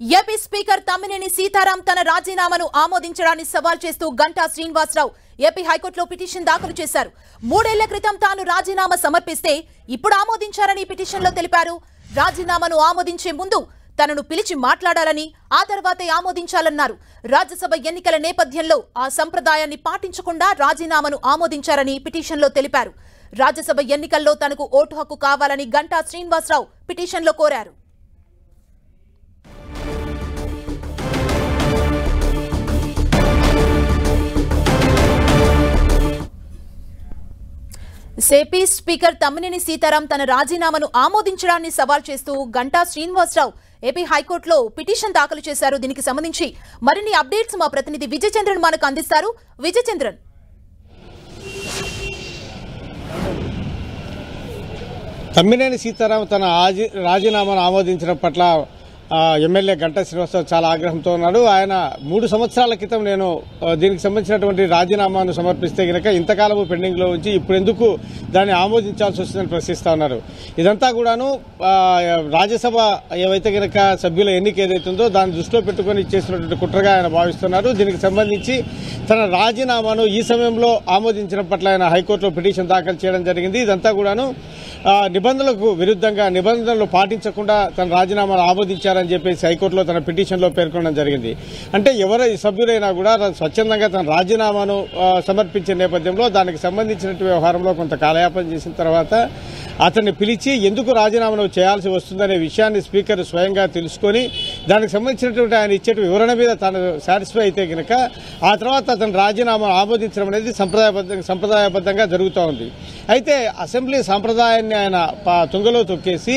AP speaker Tammineni Sitaram తన రాజీనామాను ఆమోదించడాన్ని సవాల్ చేస్తూ గంటా శ్రీనివాసరావు ఏపీ హైకోర్టులో పిటిషన్ దాఖలు చేశారు. 3 ఏళ్ల క్రితం తాను రాజీనామా సమర్పిస్తే ఇప్పుడు ఆమోదించారని పిటిషన్లో తెలిపారు. రాజీనామాను ఆమోదించే ముందు తనను పిలిచి మాట్లాడాలని, ఆ తర్వాతే ఆమోదించాలన్నారు. రాజ్యసభ ఎన్నికల నేపథ్యంలో ఆ సంప్రదాయాన్ని పాటించకుండా రాజీనామాను ఆమోదించారని పిటిషన్లో తెలిపారు. రాజ్యసభ ఎన్నికల్లో తనకు ఓటు హక్కు కావాలని గంటా శ్రీనివాసరావు పిటిషన్లో కోరారు. ఏపీ స్పీకర్ తమ్మినేని సీతారాం తన రాజీనామాను ఆమోదించడాన్ని సవాల్ చేస్తూ గంటా శ్రీనివాసరావు ఏపీ హైకోర్టులో పిటిషన్ దాఖలు చేశారు. దీనికి సంబంధించి మరిన్ని అప్డేట్స్ మా ప్రతినిధి విజయచంద్రన్ మనకు అందిస్తారు. విజయచంద్రన్, తమ్మినేని సీతారాం తన రాజీనామాను ఆమోదించడం పట్ల ఎమ్మెల్యే గంటా శ్రీనివాసరావు చాలా ఆగ్రహంతో ఉన్నాడు. ఆయన 3 సంవత్సరాల క్రితం నేను దీనికి సంబంధించినటువంటి రాజీనామాను సమర్పిస్తే గనక ఇంతకాలము పెండింగ్ లో ఉంచి ఇప్పుడు ఎందుకు దాన్ని ఆమోదించాల్సి వస్తుందని ప్రశ్నిస్తా ఉన్నారు. ఇదంతా కూడాను రాజ్యసభ ఏవైతే గనక సభ్యుల ఎన్నిక ఏదైతుందో దాన్ని దృష్టిలో పెట్టుకుని చేసినటువంటి కుట్రగా ఆయన భావిస్తున్నారు. దీనికి సంబంధించి తన రాజీనామాను ఈ సమయంలో ఆమోదించడం పట్ల ఆయన హైకోర్టులో పిటిషన్ దాఖలు చేయడం జరిగింది. ఇదంతా కూడాను నిబంధనలకు విరుద్ధంగా, నిబంధనలు పాటించకుండా తన రాజీనామాను ఆమోదించారని చెప్పేసి హైకోర్టులో తన పిటిషన్లో పేర్కొనడం జరిగింది. అంటే ఎవరి సభ్యులైనా కూడా స్వచ్ఛందంగా తన రాజీనామాను సమర్పించే నేపథ్యంలో దానికి సంబంధించిన వ్యవహారంలో కొంత కాలయాపన చేసిన తర్వాత అతన్ని పిలిచి ఎందుకు రాజీనామాను చేయాల్సి వస్తుందనే విషయాన్ని స్పీకర్ స్వయంగా తెలుసుకొని దానికి సంబంధించినటువంటి ఆయన ఇచ్చే వివరణ మీద తాను సాటిస్ఫై అయితే గనక ఆ తర్వాత అతను రాజీనామాను ఆమోదించడం అనేది సంప్రదాయబద్ధంగా జరుగుతూ ఉంది. అయితే అసెంబ్లీ సంప్రదాయాన్ని ఆయన తుంగలో తొక్కేసి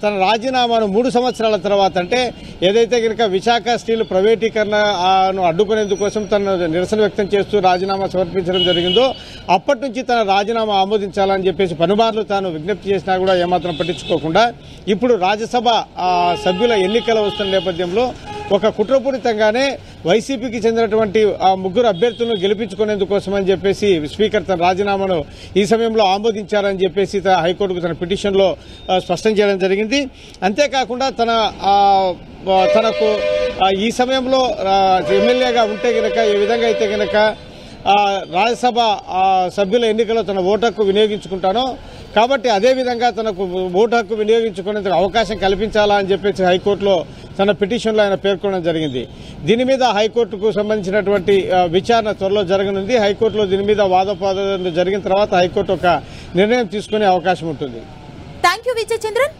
తన రాజీనామాను 3 సంవత్సరాల తర్వాత, అంటే ఏదైతే గనక విశాఖ స్టీల్ ప్రైవేటీకరణను అడ్డుకునేందుకోసం తన నిరసన వ్యక్తం చేస్తూ రాజీనామా సమర్పించడం జరిగిందో అప్పటి నుంచి తన రాజీనామా ఆమోదించాలని చెప్పేసి పలుమార్లు తాను విజ్ఞప్తి చేసినా కూడా ఏమాత్రం పట్టించుకోకుండా ఇప్పుడు రాజ్యసభ సభ్యుల ఎన్నికలు వస్తున్న నేపథ్యంలో ఒక కుట్రపూరితంగానే వైసీపీకి చెందినటువంటి 3 అభ్యర్థులను గెలిపించుకునేందుకోసమని చెప్పేసి స్పీకర్ తన రాజీనామాను ఈ సమయంలో ఆమోదించారని చెప్పేసి హైకోర్టుకు తన పిటిషన్లో స్పష్టం చేయడం జరిగింది. అంతేకాకుండా తనకు ఈ సమయంలో ఎమ్మెల్యేగా ఉంటే గనక ఏ విధంగా అయితే గనక రాజ్యసభ సభ్యుల ఎన్నికల్లో తన ఓటు హక్కు వినియోగించుకుంటానో కాబట్టి అదేవిధంగా తనకు ఓటు హక్కు వినియోగించుకునేందుకు అవకాశం కల్పించాలా అని చెప్పేసి హైకోర్టులో తన పిటిషన్లో ఆయన పేర్కొనడం జరిగింది. దీని మీద హైకోర్టుకు సంబంధించినటువంటి విచారణ త్వరలో జరగనుంది. హైకోర్టులో దీని మీద వాదోపవాదాలు జరిగిన తర్వాత హైకోర్టు ఒక నిర్ణయం తీసుకునే అవకాశం ఉంటుంది. థాంక్యూ విజయచంద్రన్.